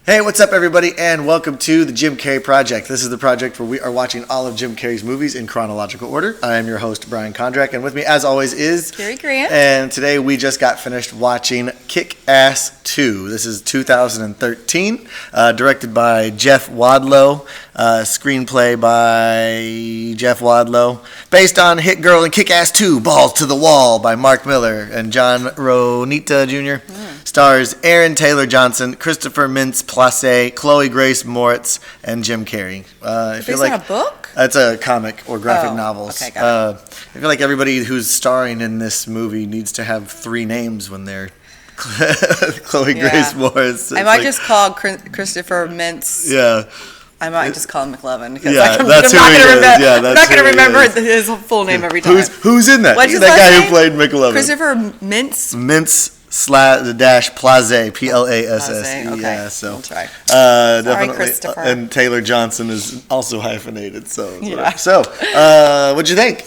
Hey, what's up, everybody, and welcome to the Jim Carrey Project. This is the project where we are watching all of Jim Carrey's movies in chronological order. I am your host, Brian Kondrach, and with me, as always, is Carrie Grant. And today we just got finished watching Kick-Ass 2. This is 2013, directed by Jeff Wadlow, screenplay by Jeff Wadlow, based on Hit Girl and Kick-Ass 2, Balls to the Wall by Mark Miller and John Romita Jr. Stars Aaron Taylor Johnson, Christopher Mintz-Plasse, Chloe Grace Moritz, and Jim Carrey. Based on a book? It's a comic or graphic novels. Okay, got it. I feel like everybody who's starring in this movie needs to have three names when they're Chloe Grace Moritz. I might just call Christopher Mintz. Yeah. I might just call him McLovin because that's I'm who he is. Yeah, I'm not going to remember his full name every time. Who's in that? What's his that last guy name? who played McLovin. Christopher Mintz. Mintz/Plasse, Plasse, Plasse. Okay. Yeah, so I'll try. Sorry, definitely. Christopher. And Taylor Johnson is also hyphenated. So yeah. So, what'd you think?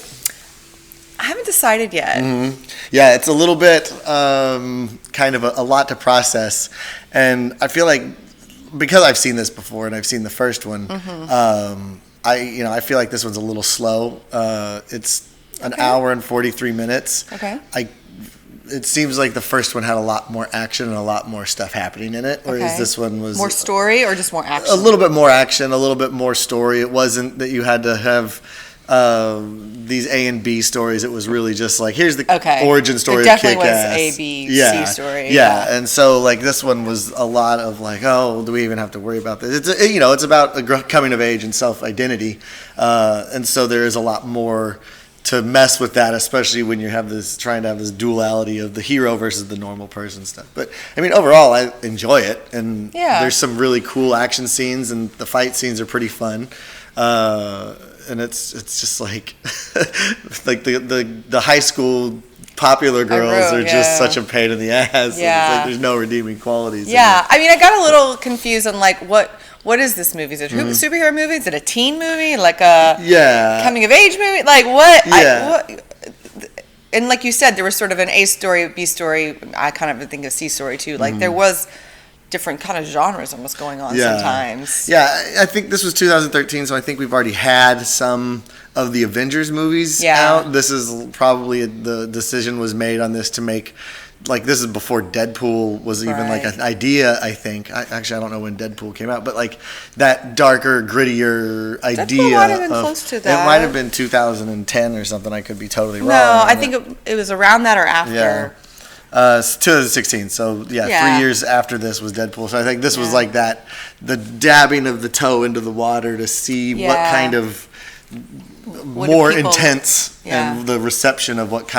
I haven't decided yet. Mm-hmm. Yeah, it's a little bit kind of a lot to process, and I feel like because I've seen this before and I've seen the first one, I feel like this one's a little slow. It's an hour and 43 minutes. Okay. It seems like the first one had a lot more action and a lot more stuff happening in it, whereas this one was more story or just more action. A little bit more action, a little bit more story. It wasn't that you had to have these A and B stories. It was really just like, here's the origin story of Kick-Ass. It definitely was A, B, C story. Yeah, and so like this one was a lot of like, oh, do we even have to worry about this? It's about a coming of age and self-identity, and so there is a lot more to mess with that, especially when you have trying to have this duality of the hero versus the normal person stuff. But I mean, overall, I enjoy it, and there's some really cool action scenes, and the fight scenes are pretty fun. And it's just like like the high school popular girls are just such a pain in the ass. Yeah. It's like there's no redeeming qualities. Yeah, I mean, I got a little confused on like what is this movie? Is it a superhero movie? Is it a teen movie? Like a coming of age movie? Like what? Yeah. And like you said, there was sort of an A story, B story. I kind of think of C story too. Like there was different kind of genres almost going on sometimes. Yeah, I think this was 2013, so I think we've already had some of the Avengers movies out. This is probably the decision was made on this to make, like, this is before Deadpool was even like an idea, I think. I don't know when Deadpool came out, but like that darker, grittier idea. Deadpool might have been close to that. It might have been 2010 or something. I could be totally wrong. No, I think it was around that or after. Yeah. 2016, so 3 years after this was Deadpool. So I think this was like that, the dabbing of the toe into the water to see what kind of more intense and the reception of what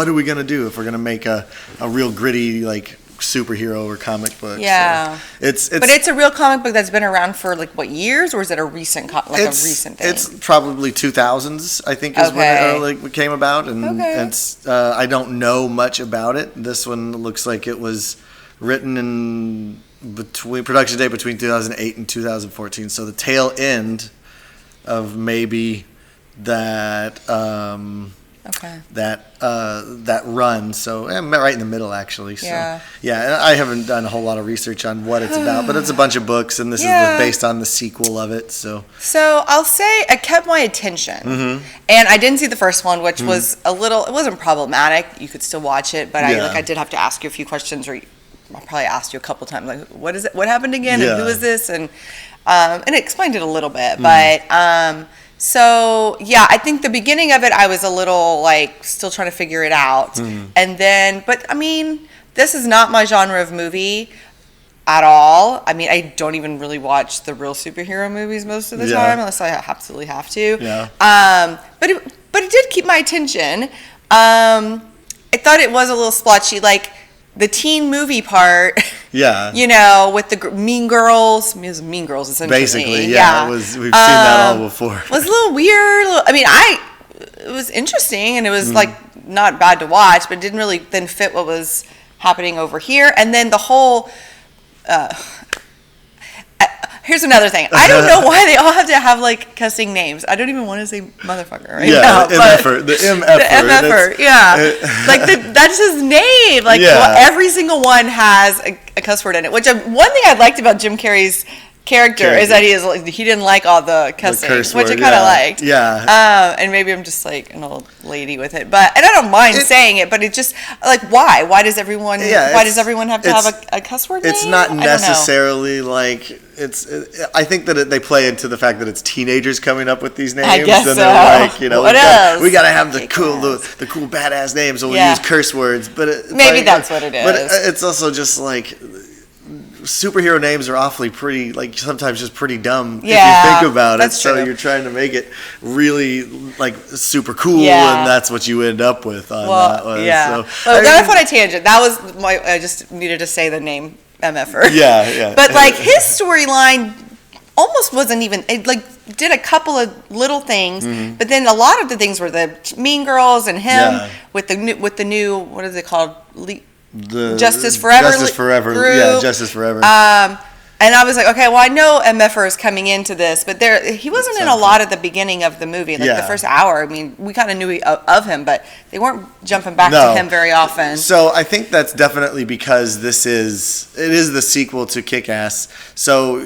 are we going to do if we're going to make a real gritty like superhero or comic book. Yeah. So but it's a real comic book that's been around for like what years, or is it a recent a recent thing? It's probably 2000s, I think, is when it came about, and it's I don't know much about it. This one looks like it was written in production date between 2008 and 2014, so the tail end of maybe that that run, so I'm right in the middle actually. So I haven't done a whole lot of research on what it's about, but it's a bunch of books, and this is based on the sequel of it. So I'll say I kept my attention, and I didn't see the first one, which was a little. It wasn't problematic. You could still watch it, but I did have to ask you a few questions, or I probably asked you a couple times, like, what is it? What happened again? And who is this? And it explained it a little bit, but. So, I think the beginning of it, I was a little, like, still trying to figure it out. And then, but, I mean, this is not my genre of movie at all. I mean, I don't even really watch the real superhero movies most of the time, unless I absolutely have to. Yeah. But it did keep my attention. I thought it was a little splotchy, like, the teen movie part, with the Mean Girls. It was Mean Girls, essentially. Basically, we've seen that all before. It was a little weird. I mean, it was interesting, and it was like not bad to watch, but it didn't really then fit what was happening over here. And then the whole Here's another thing. I don't know why they all have to have like cussing names. I don't even want to say motherfucker right now. The MFer. The MFer, yeah. Like that's his name. Like every single one has a cuss word in it. Which one thing I liked about Jim Carrey's character is that he didn't like all the cussing, which I kind of liked. Yeah. And maybe I'm just like an old lady with it, and I don't mind saying it, but it's just like why? Why does everyone? Why does everyone have to have a cuss word name? It's not necessarily like I think that they play into the fact that it's teenagers coming up with these names. I guess and they're like, we gotta have the cool badass names, so we'll use curse words. But maybe that's what it is. But it's also just like. Superhero names are awfully pretty, like sometimes just pretty dumb if you think about it. So you're trying to make it really like super cool, and that's what you end up with on that one. Yeah. So, that's what I tangent. That was I just needed to say the name MFer. Yeah. But like his storyline almost wasn't even did a couple of little things, but then a lot of the things were the Mean Girls and him with the new what is it called? The Justice Forever group. Yeah, Justice Forever. And I was like, okay, well, I know MFer is coming into this, but he wasn't in a lot at the beginning of the movie, like the first hour. I mean, we kind of knew of him, but they weren't jumping back to him very often. So I think that's definitely because it is the sequel to Kick-Ass. So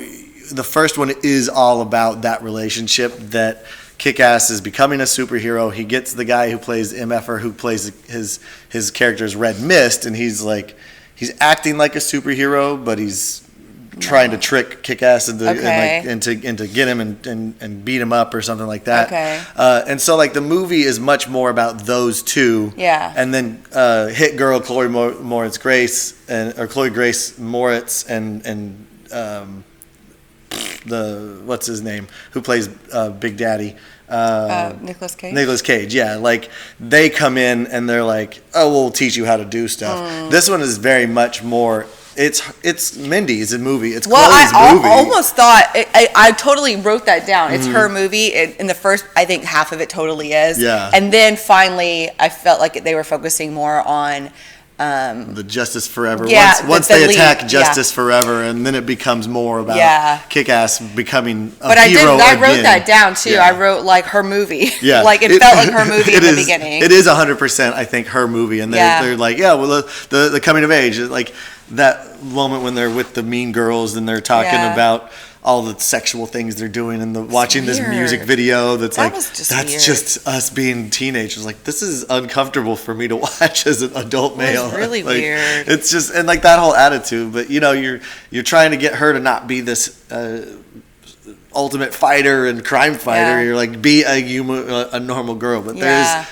the first one is all about that relationship that Kick-Ass is becoming a superhero. He gets the guy who plays MFer, who plays his character's Red Mist, and he's acting like a superhero, but he's trying to trick Kick-Ass into get him and beat him up or something like that. Okay. And so like the movie is much more about those two. Yeah. And then Hit Girl Chloe Grace Moritz and what's his name who plays Big Daddy. Nicolas Cage. Nicolas Cage, yeah. Like they come in and they're like, "Oh, we'll teach you how to do stuff." This one is very much more. It's Mindy's movie. It's Chloe's movie. I almost thought I totally wrote that down. It's her movie. In the first, I think half of it totally is. Yeah. And then finally, I felt like they were focusing more on. The Justice Forever. Yeah, once they attack Justice Forever, and then it becomes more about Kick-Ass becoming a hero I wrote that down too. Yeah. I wrote like her movie. Yeah, like it felt like her movie in the beginning. It is 100%, I think, her movie, and they're like, the coming of age, like that moment when they're with the Mean Girls and they're talking about all the sexual things they're doing and watching this music video that's just us being teenagers. Like, this is uncomfortable for me to watch as an adult male. It's really weird. It's just, and like that whole attitude, but you're trying to get her to not be this ultimate fighter and crime fighter. You're like, be a normal girl, but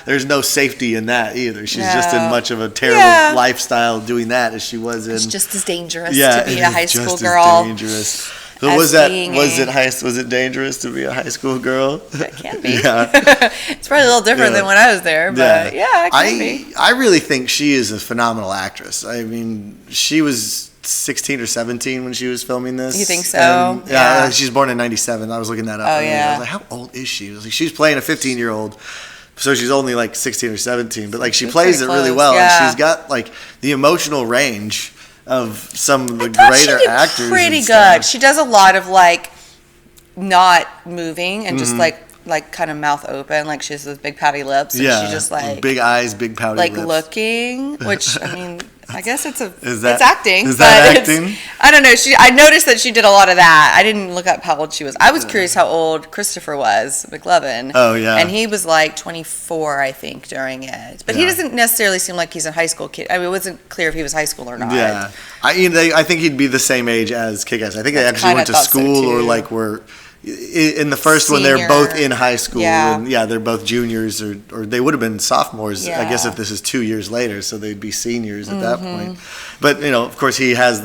there's no safety in that either. She's just in much of a terrible lifestyle doing that as she was in. It's just as dangerous to be a high school girl. As dangerous. So was it dangerous to be a high school girl? It can be. It's probably a little different than when I was there, but it can be. I really think she is a phenomenal actress. I mean, she was 16 or 17 when she was filming this. You think so? And, she's born in 97. I was looking that up. Oh, yeah. I was like, how old is she? I was like, she's playing a 15-year-old. So she's only like 16 or 17, but like she plays it really well, and she's got like the emotional range of some of the greater actors. Pretty good. She does a lot of like not moving and just like kind of mouth open, like she has those big pouty lips, and she just like big eyes, big pouty lips, like looking. Which I mean, I guess it's acting. Is that acting? I don't know. I noticed that she did a lot of that. I didn't look up how old she was. I was curious how old Christopher was, McLovin. Oh yeah, and he was like 24, I think, during it. But he doesn't necessarily seem like he's a high school kid. I mean, it wasn't clear if he was high school or not. Yeah, I think he'd be the same age as Kick-Ass. I think they actually went to school or like were. In the first one, they're both in high school, and they're both juniors, or they would have been sophomores. I guess if this is 2 years later, so they'd be seniors at that point. But of course, he has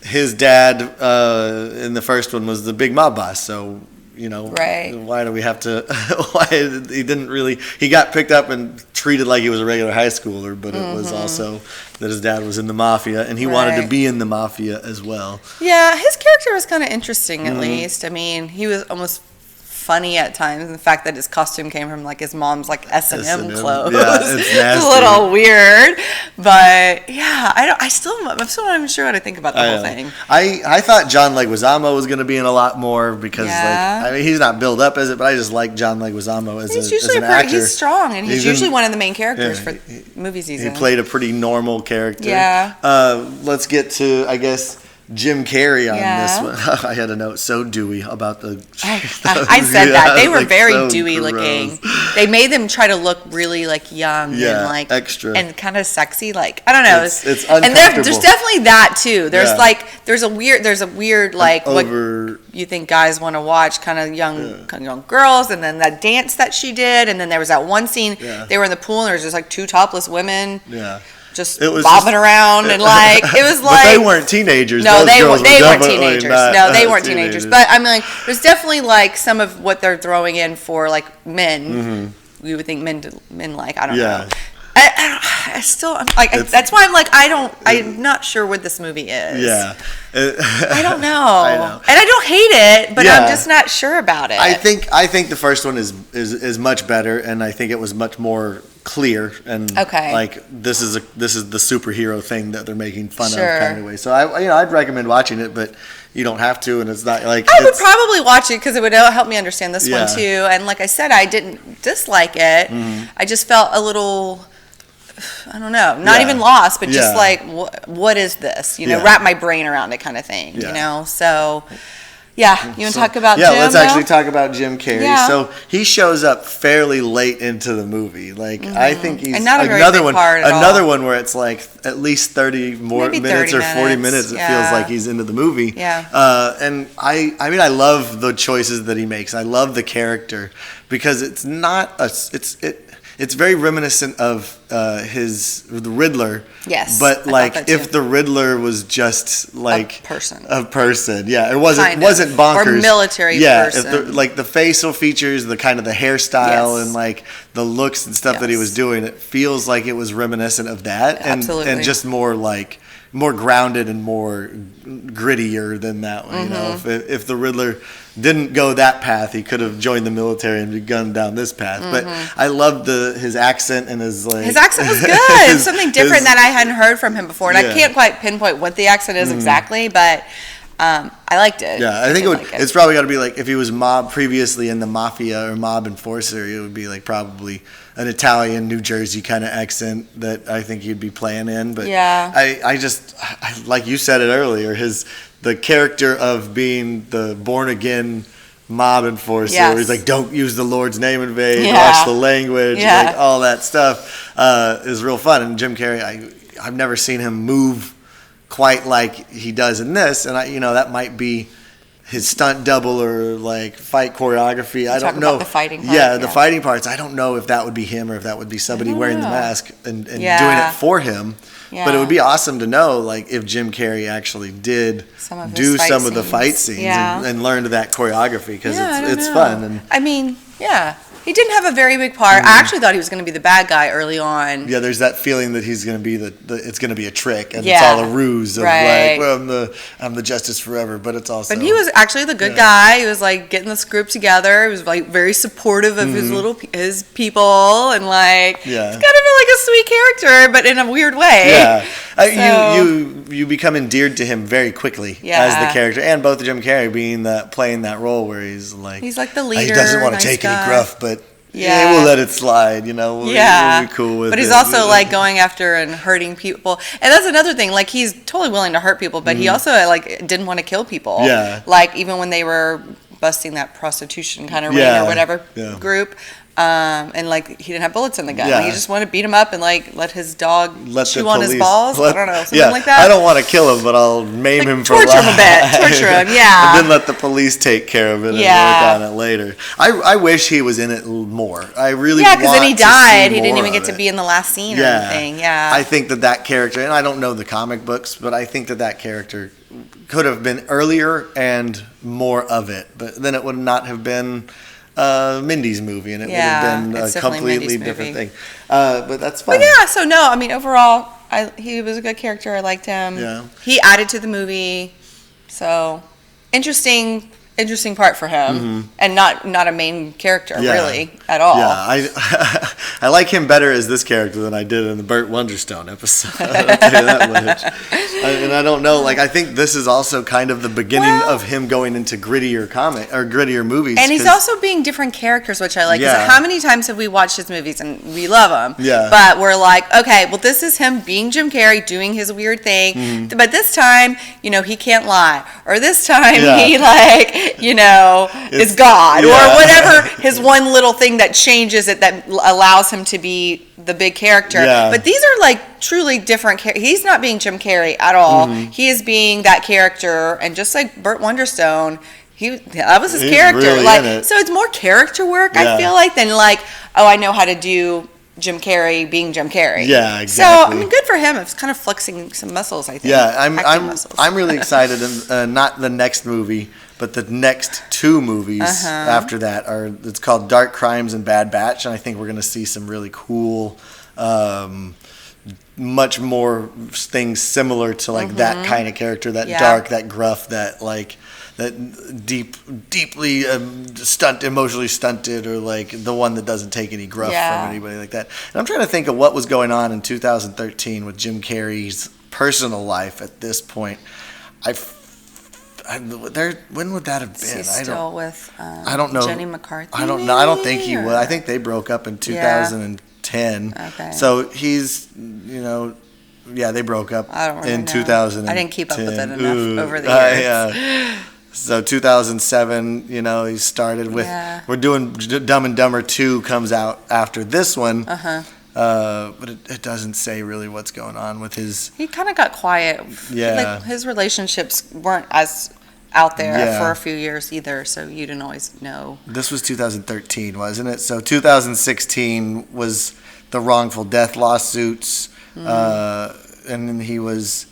his dad in the first one was the big mob boss, so why do we have to? Why he didn't really? He got picked up and treated like he was a regular high schooler, but it was also that his dad was in the mafia, and he wanted to be in the mafia as well. Yeah, his character was kind of interesting, at least. I mean, he was almost funny at times. And the fact that his costume came from like his mom's like S&M clothes. Yeah, it's nasty. It's a little weird, but yeah, I'm still not even sure what to think about the whole thing. I thought John Leguizamo was going to be in a lot more because he's not billed up as it, but I just like John Leguizamo as an actor. He's strong, and he's usually one of the main characters for movies he's in. He played a pretty normal character. Yeah. Let's get to, I guess, Jim Carrey on this one. I had a note so dewy about the. I said that they were like very so dewy gross. looking. They made them try to look really like young and like extra and kind of sexy. Like I don't know. It's uncomfortable. And there's definitely that too. There's a weird like over, what you think guys want to watch, kind of young girls, and then that dance that she did, and then there was that one scene they were in the pool and there was just like two topless women. Yeah. Just bobbing around and like it was like. But they weren't teenagers. No, they weren't teenagers. No, they weren't teenagers. But I mean, like, there's definitely like some of what they're throwing in for like men. Mm-hmm. We would think men like I don't know. I still like that's why I'm like I'm not sure what this movie is. Yeah, I don't know. And I don't hate it, but I'm just not sure about it. I think the first one is much better, and I think it was much more clear and like this is the superhero thing that they're making fun of kind of way. So I'd recommend watching it, but you don't have to, and it's not like I would probably watch it because it would help me understand this one too. And like I said, I didn't dislike it. I just felt a little. I don't know, not even lost, but just like, what is this? Wrap my brain around it kind of thing, So, you want to talk about Jim? Let's actually talk about Jim Carrey. Yeah. So he shows up fairly late into the movie. Like, I think he's another one where it's like at least 30 more minutes or 40 minutes. It feels like he's into the movie. Yeah. And I mean, I love the choices that he makes. I love the character because it's not it's very reminiscent of the Riddler. Yes. But like if the Riddler was just like a person. Yeah. It wasn't bonkers. Or military person. If like the facial features, the kind of the hairstyle and like the looks and stuff that he was doing, it feels like it was reminiscent of that. Absolutely. And just more grounded and more grittier than that one. If the Riddler didn't go that path, he could have joined the military and begun down this path. But I loved his accent and his accent was good. Something different that I hadn't heard from him before, and I can't quite pinpoint what the accent is exactly, but I liked it. Yeah, I think it's probably got to be like if he was previously in the mafia or mob enforcer, it would be like probably an Italian, New Jersey kind of accent that I think he'd be playing in. But I just like you said it earlier, the character of being the born again mob enforcer. Where he's like, don't use the Lord's name in vain, watch the language, like all that stuff is real fun. And Jim Carrey, I've never seen him move quite like he does in this, and that might be his stunt double or like fight choreography. I don't know. About the fighting part. The fighting parts. I don't know if that would be him or if that would be somebody wearing the mask and doing it for him. Yeah. But it would be awesome to know, like, if Jim Carrey actually did do some of the fight scenes and learned that choreography because it's fun. And I mean, he didn't have a very big part. I actually thought he was going to be the bad guy early on. Yeah, there's that feeling that he's going to be it's going to be a trick and it's all a ruse of like, well, I'm the Justice Forever, but it's also. But he was actually the good guy. He was like getting this group together. He was like very supportive of his people and like he's kind of like a sweet character, but in a weird way. Yeah, you become endeared to him very quickly as the character, and both Jim Carrey playing that role where he's like the leader. He doesn't want to take any gruff, but we'll let it slide, We'll be cool with it. But he's also like going after and hurting people. And that's another thing. Like he's totally willing to hurt people, but he also like didn't want to kill people. Yeah. Like even when they were busting that prostitution kind of ring or whatever group. And like he didn't have bullets in the gun. Like, he just wanted to beat him up and like let his dog chew on his balls. I don't know, something like that. I don't want to kill him, but I'll maim him for torture him a bit. Torture him, and then let the police take care of it and work on it later. I wish he was in it more. I really because then he died. He didn't even get to be in the last scene or anything. I think that character, and I don't know the comic books, but I think that character could have been earlier and more of it. But then it would not have been Mindy's movie, and it would have been a completely different thing. But that's fine. But so no, I mean overall, he was a good character. I liked him. Yeah. He added to the movie. So interesting interesting part for him, and not a main character really at all. Yeah, I like him better as this character than I did in the Burt Wonderstone episode. I'll tell you that much. And I don't know, like I think this is also kind of the beginning of him going into grittier movies. And he's also being different characters, which I like. Yeah. How many times have we watched his movies and we love them? Yeah. But we're like, okay, well, this is him being Jim Carrey, doing his weird thing. But this time, he can't lie. Or this time, he is God. Or whatever, his one little thing that changes it that allows him to be the big character. Yeah. But these are like truly different. He's not being Jim Carrey at all. He is being that character. And just like Burt Wonderstone, that was his character. Really so it's more character work, I feel like, than like, oh, I know how to do Jim Carrey being Jim Carrey. Yeah, exactly. So good for him. It's kind of flexing some muscles, I think. Yeah, I'm really excited. Not the next movie, but the next two movies after that it's called Dark Crimes and Bad Batch, and I think we're going to see some really cool, much more things similar to like that kind of character, that dark, that gruff, that like that deeply emotionally stunted, or like the one that doesn't take any gruff from anybody like that. And I'm trying to think of what was going on in 2013 with Jim Carrey's personal life at this point. When would that have been? Is he still with I don't know. Jenny McCarthy? I don't know. I don't think he would. I think they broke up in 2010. Okay. So he's, they broke up in 2010. I didn't keep up with it enough over the years. Yeah. So 2007, he started with. We're doing Dumb and Dumber 2 comes out after this one. But it doesn't say really what's going on with his. He kind of got quiet. Yeah. Like his relationships weren't as out there for a few years either, so you didn't always know. This was 2013, wasn't it? So 2016 was the wrongful death lawsuits, and then he was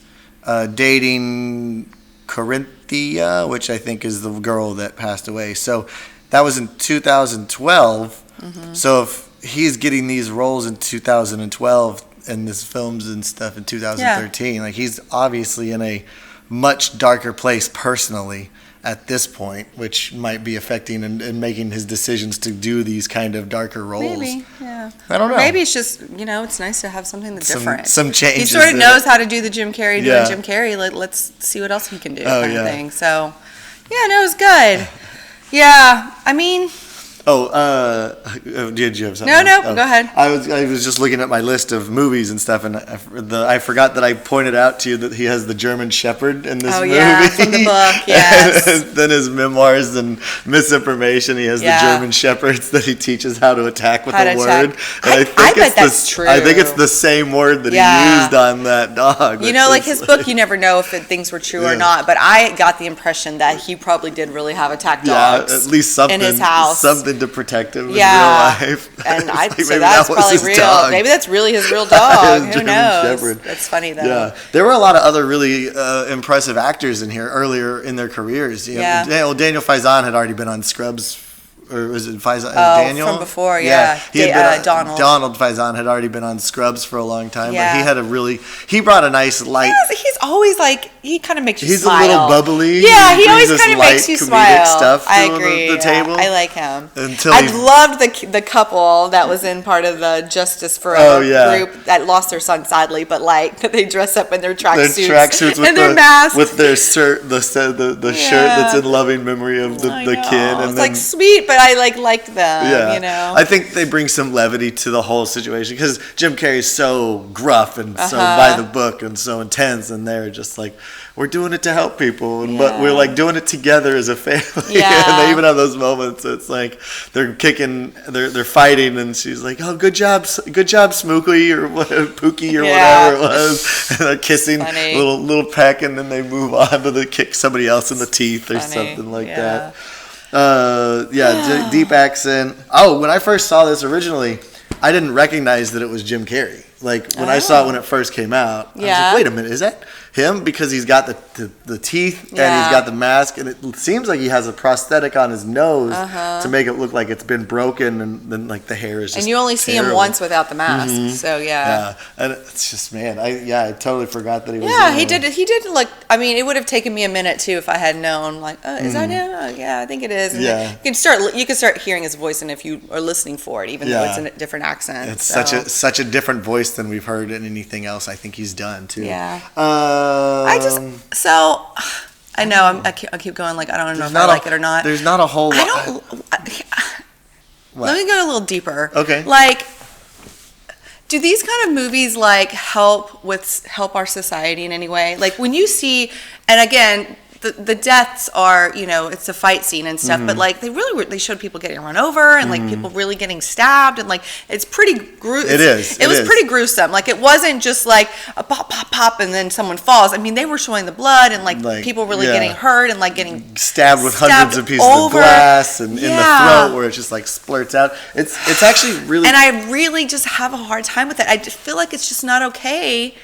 dating Corinthia, which I think is the girl that passed away. So that was in 2012. So if he's getting these roles in 2012 and this films and stuff in 2013, like he's obviously in a much darker place personally at this point, which might be affecting and making his decisions to do these kind of darker roles. Maybe, yeah. I don't know. Maybe it's just, it's nice to have something that's different. Some changes. He sort of knows how to do the Jim Carrey doing Jim Carrey. Let's see what else he can do kind of thing. So, it was good. Yeah, I mean... did you have something? No, go ahead. I was just looking at my list of movies and stuff, and I forgot that I pointed out to you that he has the German Shepherd in this movie. From the book, yes. And then his memoirs and misinformation, he has the German Shepherds that he teaches how to attack with a word. And I bet that's true. I think it's the same word that he used on that dog. Like his book, you never know if things were true or not, but I got the impression that he probably did really have attack dogs. At least something in his house. Something to protect him in real life. And so that's probably real. Dog. Maybe that's really his real dog. Who knows? Shepherd. That's funny though. Yeah, there were a lot of other really impressive actors in here earlier in their careers. Daniel Faison had already been on Scrubs. Or was it Faison? Daniel? From before, Donald. Donald Faison had already been on Scrubs for a long time, but he brought a nice light. He's always he kind of makes you smile. He's a little bubbly. Yeah, he always kind of makes you smile. Stuff I agree. The table. I like him. I loved the couple that was in part of the Justice Forever group that lost their son sadly, but they dress up in their tracksuits with their masks, with their shirt, the shirt that's in loving memory of the kid. And it's sweet, but I liked them, I think they bring some levity to the whole situation because Jim Carrey's so gruff and so by the book and so intense, and they're just like, we're doing it to help people, but we're doing it together as a family. And they even have those moments. It's like they're kicking, they're fighting, and she's like, "Oh, good job, Smokey or Pookie or whatever it was." And they're kissing, little peck, and then they move on to kick somebody else in the teeth or something like that. Deep accent. When I first saw this originally, I didn't recognize that it was Jim Carrey. When I saw it when it first came out, I was like, wait a minute, is him because he's got the teeth and Yeah. he's got the mask, and it seems like he has a prosthetic on his nose to make it look like it's been broken, and then like the hair is just And you only see him terrible. once without the mask. So yeah. And it's just, man, I totally forgot that he was. Yeah, in he there. did like, I mean, it would have taken me a minute too if I had known, like, is that him? Oh, yeah, I think it is. And Yeah. you can start hearing his voice, and if you are listening for it, even though it's in a different accent. It's so. such a different voice than we've heard in anything else I think he's done too. Yeah. I I know I keep going, like, I don't know if I like it or not. There's not a whole lot. Let me go a little deeper. Okay. Like, do these kind of movies like help our society in any way? Like when you see, and again, the deaths are, it's a fight scene and stuff, but like they showed people getting run over and like people really getting stabbed, and like it's pretty gruesome. It was pretty gruesome. Like it wasn't just like a pop pop pop and then someone falls. I mean, they were showing the blood and like people really getting hurt and like getting stabbed with hundreds of pieces of glass and in the throat where it just like splurts out. It's actually really, and I really just have a hard time with it. I just feel like it's just not okay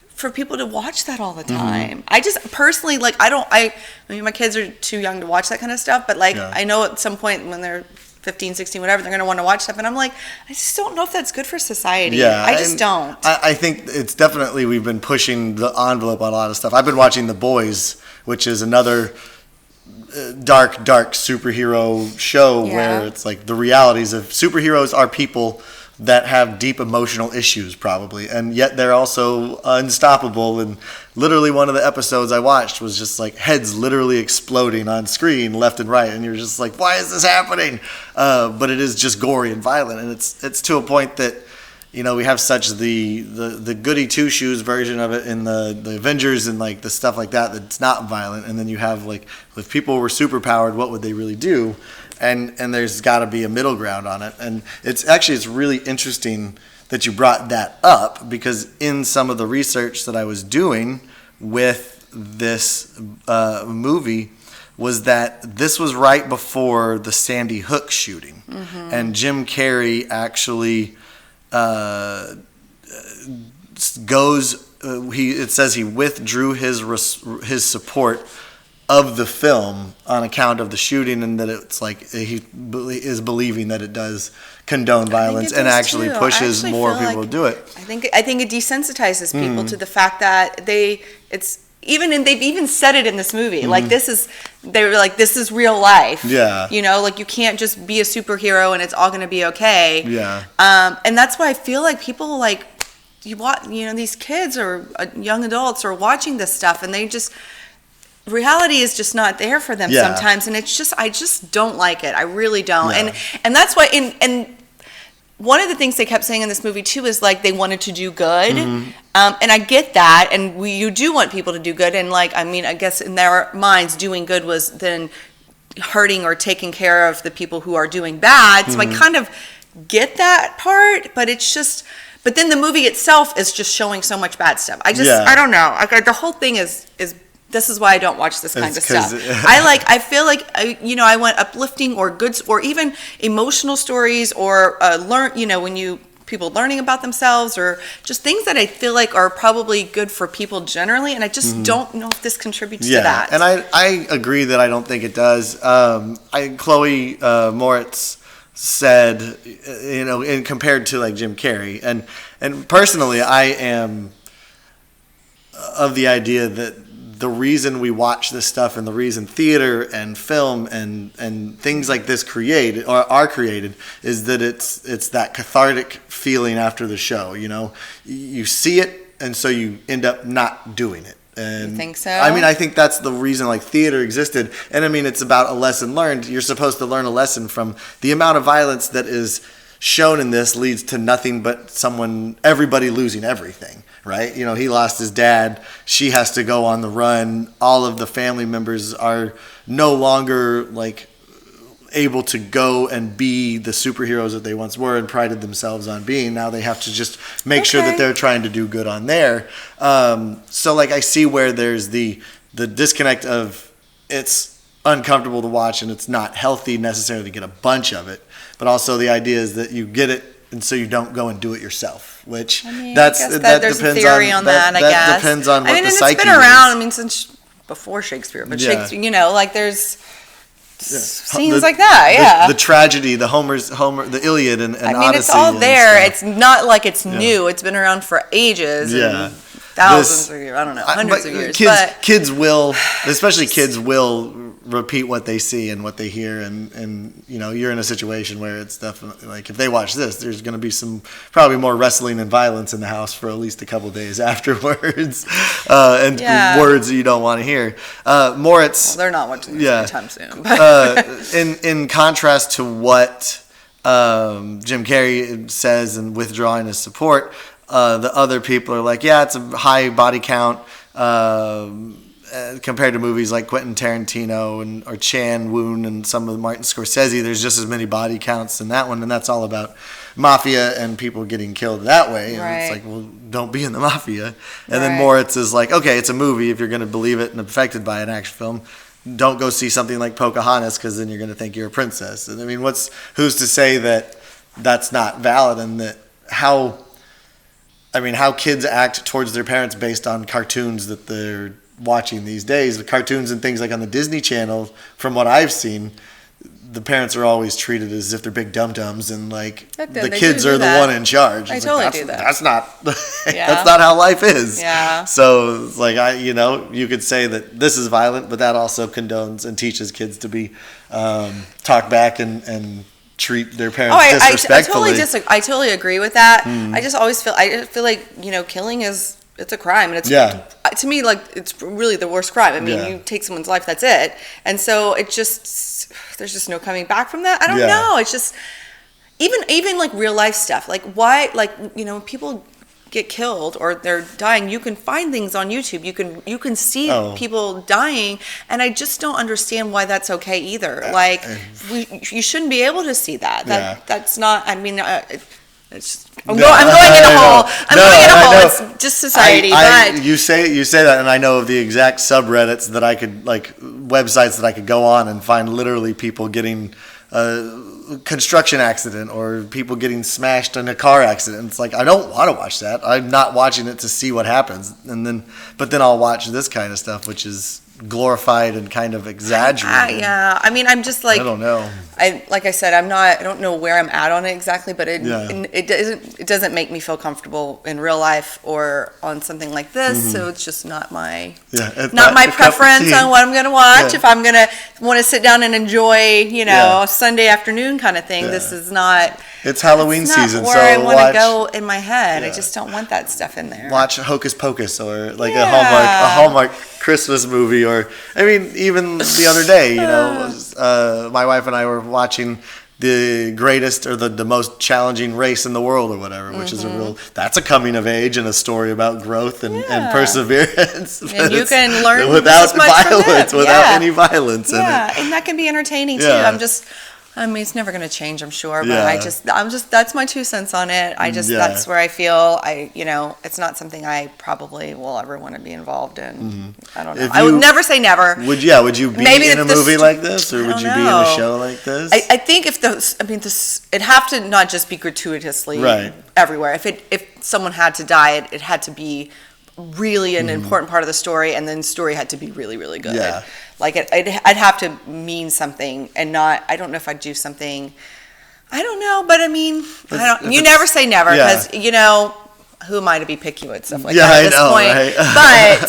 for people to watch that all the time. I just personally, like, I mean, my kids are too young to watch that kind of stuff, but like, I know at some point when they're 15, 16, whatever, they're going to want to watch stuff, and I'm like, I just don't know if that's good for society. I just don't. I think it's definitely, we've been pushing the envelope on a lot of stuff. I've been watching The Boys, which is another dark superhero show where it's like the realities of superheroes are people that have deep emotional issues probably, and yet they're also unstoppable. And literally one of the episodes I watched was just like heads literally exploding on screen left and right, and you're just like, why is this happening? But it is just gory and violent, and it's to a point that we have such the goody two shoes version of it in the Avengers and like the stuff like that's not violent, and then you have like, if people were superpowered, what would they really do? And there's got to be a middle ground on it. And it's really interesting that you brought that up, because in some of the research that I was doing with this movie was that this was right before the Sandy Hook shooting. And Jim Carrey actually it says he withdrew his support of the film on account of the shooting, and that it's like he is believing that it does condone violence and actually pushes more people to do it. I think it desensitizes people to the fact that they've even said it in this movie. Like they were like, this is real life. Yeah. Like you can't just be a superhero and it's all going to be okay. Yeah. And that's why I feel like people like these kids or young adults are watching this stuff, and they just, reality is just not there for them sometimes, and it's just, I just don't like it. I really don't. And that's why and one of the things they kept saying in this movie too is like they wanted to do good. And I get that, and you do want people to do good, and like, I mean, I guess in their minds doing good was then hurting or taking care of the people who are doing bad. So I kind of get that part, but it's just, but then the movie itself is just showing so much bad stuff. I don't know. The whole thing is this is why I don't watch this kind of stuff. I feel like I want uplifting or good or even emotional stories or when people learning about themselves or just things that I feel like are probably good for people generally, and I just don't know if this contributes to that. And I agree that I don't think it does. Chloe Moritz said, and compared to like Jim Carrey, and personally I am of the idea that the reason we watch this stuff and the reason theater and film and things like this are created is that it's that cathartic feeling after the show. You see it, and so you end up not doing it. And you think so? I mean, I think that's the reason like theater existed. And I mean, it's about a lesson learned. You're supposed to learn a lesson from the amount of violence that is shown in this leads to nothing but everybody losing everything, right? He lost his dad. She has to go on the run. All of the family members are no longer like able to go and be the superheroes that they once were and prided themselves on being. Now they have to just make sure that they're trying to do good on there. So like I see where there's the disconnect of it's uncomfortable to watch and it's not healthy necessarily to get a bunch of it. But also the idea is that you get it and so you don't go and do it yourself. Which I mean, that there's depends a theory on that. I guess that depends on what the psyche it's been around. I mean, since before Shakespeare, but Shakespeare, like there's scenes like that. Yeah, the tragedy, the the Iliad and Odyssey. I mean, it's all there. It's not like it's new. It's been around for ages. Yeah. Thousands of years, I don't know, hundreds of years. Kids will, especially kids will repeat what they see and what they hear, and you're in a situation where it's definitely like if they watch this, there's going to be probably more wrestling and violence in the house for at least a couple days afterwards, and words that you don't want to hear. They're not watching this anytime soon. In contrast to what Jim Carrey says and withdrawing his support. The other people are like, it's a high body count compared to movies like Quentin Tarantino or Chan Woon and some of the Martin Scorsese. There's just as many body counts in that one, and that's all about mafia and people getting killed that way. And it's like, well, don't be in the mafia. And then Moritz is like, okay, it's a movie. If you're going to believe it and affected by an action film, don't go see something like Pocahontas because then you're going to think you're a princess. And I mean, who's to say that that's not valid and that how kids act towards their parents based on cartoons that they're watching these days. The cartoons and things like on the Disney Channel, from what I've seen, the parents are always treated as if they're big dum-dums and like the kids are the one in charge. I totally do that. That's not that's not how life is. Yeah. So it's like you could say that this is violent, but that also condones and teaches kids to be talk back and treat their parents disrespectfully. I totally agree with that. I just always feel like killing it's a crime, and it's to me like it's really the worst crime. I mean, you take someone's life, that's it, and so there's just no coming back from that. I don't know. It's just even like real life stuff. Like why people get killed or they're dying, you can find things on YouTube. You can see people dying, and I just don't understand why that's okay either. Like you shouldn't be able to see that. That's not. I mean, I'm going in a hole. It's just society. But you say that, and I know of the exact subreddits that I could websites that I could go on and find literally people getting construction accident or people getting smashed in a car accident. It's like I don't want to watch that. I'm not watching it to see what happens, but then I'll watch this kind of stuff, which is glorified and kind of exaggerated. I mean, I'm just like I don't know. Like I said, I don't know where I'm at on it exactly, but it doesn't make me feel comfortable in real life or on something like this. So it's just not my preference on what I'm going to watch. If I'm going to want to sit down and enjoy, a Sunday afternoon kind of thing, this is not. It's Halloween season, where I want to go in my head. I just don't want that stuff in there. Watch Hocus Pocus or like a Hallmark Christmas movie, or I mean, even the other day, my wife and I were watching the greatest or the most challenging race in the world or whatever, which is that's a coming of age and a story about growth and perseverance. And you can learn without violence, any violence in it. And that can be entertaining too. It's never going to change, I'm sure, but that's my 2 cents on it. That's where I feel it's not something I probably will ever want to be involved in. I don't know. I would never say never. Would you be in a movie like this, or would you be in a show like this? I think it'd have to not just be gratuitously everywhere. If someone had to die, it had to be really an important part of the story, and then story had to be really, really good. Yeah. Like I'd have to mean something, and not. I don't know if I'd do something. I don't know, but I mean, you never say never, because who am I to be picky with stuff like that at this point? Right?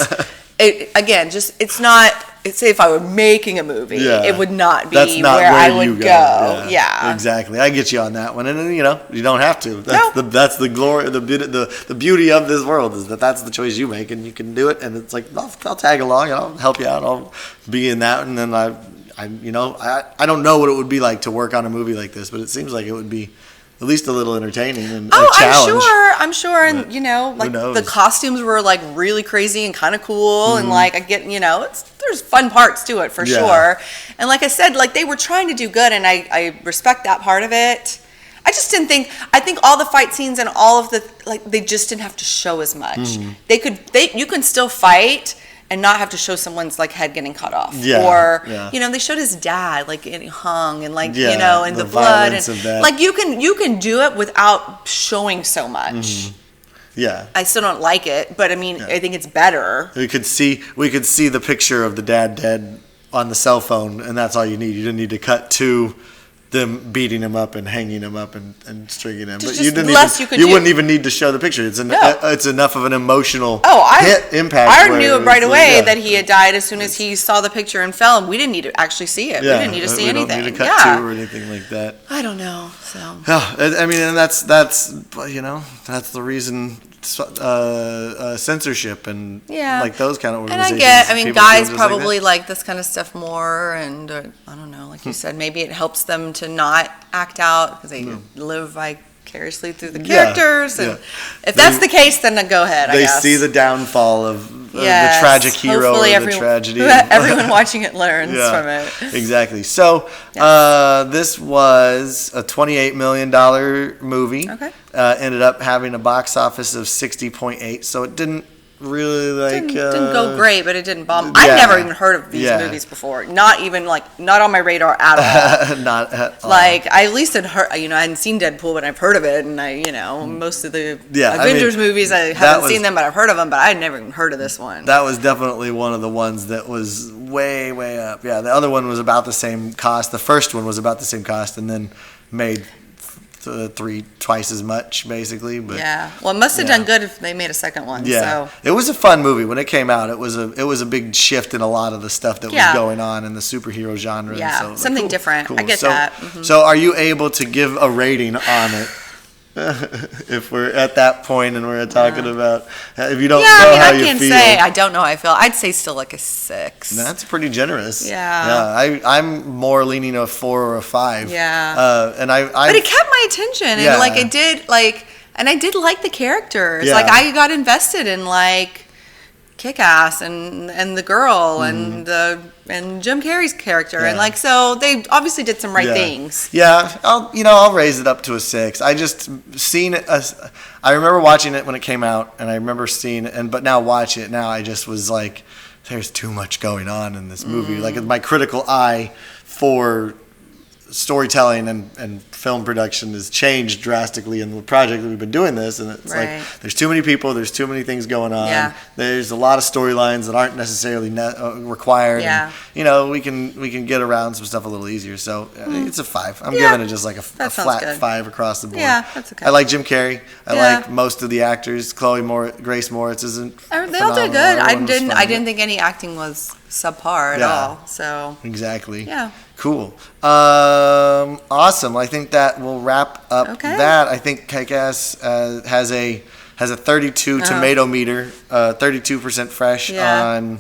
But it's not. Say if I were making a movie, it would not be where I would go. Yeah, exactly. I get you on that one, and then, you don't have to. That's the glory, the beauty of this world is that's the choice you make, and you can do it. And it's like I'll tag along, and I'll help you out. I'll be in that, and then I don't know what it would be like to work on a movie like this, but it seems like it would be at least a little entertaining and a challenge. I'm sure, and the costumes were like really crazy and kind of cool, and like I get, there's fun parts to it for sure. And like I said, like they were trying to do good, and I respect that part of it. I just didn't think. I think all the fight scenes and all of the they just didn't have to show as much. You can still fight and not have to show someone's like head getting cut off. Yeah, Or yeah. you know, they showed his dad like getting hung and like Yeah, you know, and the the blood violence and of that. like you can do it without showing so much. Yeah. I still don't like it, but I mean, I think it's better. We could see the picture of the dad dead on the cell phone, and that's all you need. You didn't need to cut to them beating him up and hanging him up and stringing him. There's But you just didn't less even, you could you do. wouldn't even need to show the picture. It's it's enough of an emotional impact. I where knew it's right like, away that he had died as soon as he saw the picture and fell. And we didn't need to actually see it. We didn't need to see anything. Don't need to cut to or anything like that. I don't know. So I mean, and that's the reason censorship and like those kind of and organizations. I mean, people guys feel just probably like like this kind of stuff more, and I don't know, like you said, maybe it helps them to not act out because they live vicariously through the characters. And if that's the case, then go ahead. They I guess. see the downfall of the Yes. tragic hero Hopefully or the tragedy. everyone watching it learns from it. Exactly. So this was a $28 million movie. Okay. Ended up having a box office of 60.8, so it didn't really Didn't go great, but it didn't bomb. I've never even heard of these movies before. Not even not on my radar at all. Not at all. Like I at least had heard, I hadn't seen Deadpool, but I've heard of it, and most of the Avengers movies I haven't seen them, but I've heard of them, but I had never even heard of this one. That was definitely one of the ones that was way, way up. Yeah, the other one was about the same cost. The first one was about the same cost, and then made twice as much basically. But well, it must have done good if they made a second one. So it was a fun movie when it came out. It was a big shift in a lot of the stuff that was going on in the superhero genre. Yeah, and so, something cool, different. cool. I get that. Mm-hmm. So are you able to give a rating on it? If we're at that point and we're talking about if you don't know how you feel. I can't say I don't know how I feel. I'd say still like a 6. That's pretty generous. Yeah. I'm more leaning a 4 or a 5. Yeah. But it kept my attention, and and I did like the characters. Yeah. Like I got invested in like Kick-Ass and the girl and Jim Carrey's character, and like so they obviously did some right things. Yeah, I'll raise it up to a 6. I just seen it. I remember watching it when it came out, and I remember seeing it, but now watch it now, I just was like, there's too much going on in this movie. Like my critical eye for storytelling and film production has changed drastically in the project that we've been doing this, and it's like there's too many people, there's too many things going on, there's a lot of storylines that aren't necessarily required, and we can get around some stuff a little easier, so it's a 5. I'm giving it just like a flat 5 across the board. That's okay. I like Jim Carrey. I like most of the actors. Grace Moritz isn't they all did good. I didn't think any acting was subpar at all, so exactly. Cool. Awesome. I think that will wrap up that. I think Kick-Ass has a 32 tomato meter, 32% fresh on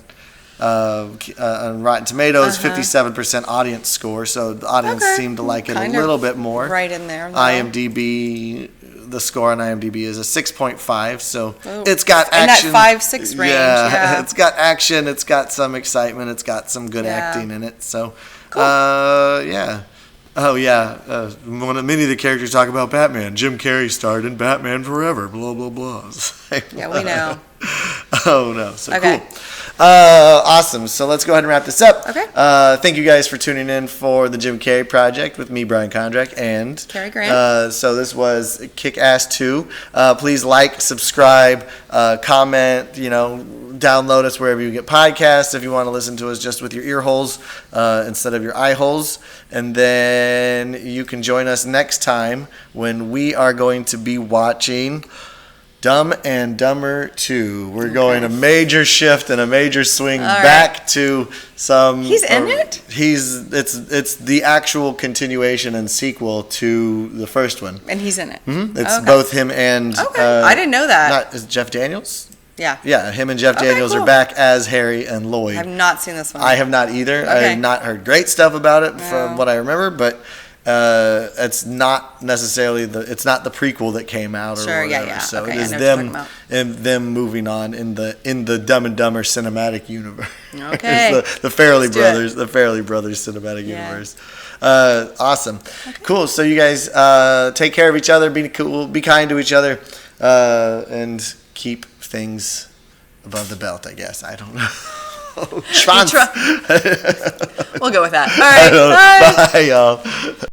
Rotten Tomatoes, 57% audience score. So the audience seemed to like it a little bit more. Right in there. Though. IMDb. The score on IMDb is a 6.5, so it's got action. In that 5-6 range, it's got action, it's got some excitement, it's got some good acting in it, so, cool. Many of the characters talk about Batman. Jim Carrey starred in Batman Forever, blah, blah, blah. Yeah, we know. Oh, no, so cool. Awesome. So let's go ahead and wrap this up. Okay. Thank you guys for tuning in for the Jim Carrey Project with me, Brian Kondrach, and Carrie Grant. So this was Kick-Ass 2. Please like, subscribe, comment, download us wherever you get podcasts if you want to listen to us just with your ear holes instead of your eye holes. And then you can join us next time when we are going to be watching Dumb and Dumber 2. We're going a major shift and a major swing back to some. He's in it? It's the actual continuation and sequel to the first one. And he's in it. Mm-hmm. It's both him and. I didn't know that. Is Jeff Daniels? Yeah. Yeah, him and Jeff Daniels are back as Harry and Lloyd. I have not seen this one. I have not either. I have not heard great stuff about it from what I remember, but. It's not necessarily it's not the prequel that came out or whatever. So it is them moving on in the Dumb and Dumber cinematic universe. Okay. the Farrelly brothers, cinematic universe. Awesome. Okay. Cool. So you guys take care of each other, be cool, be kind to each other, and keep things above the belt, I guess. I don't know. Schwanz. We'll go with that. All right. Bye. Bye, y'all.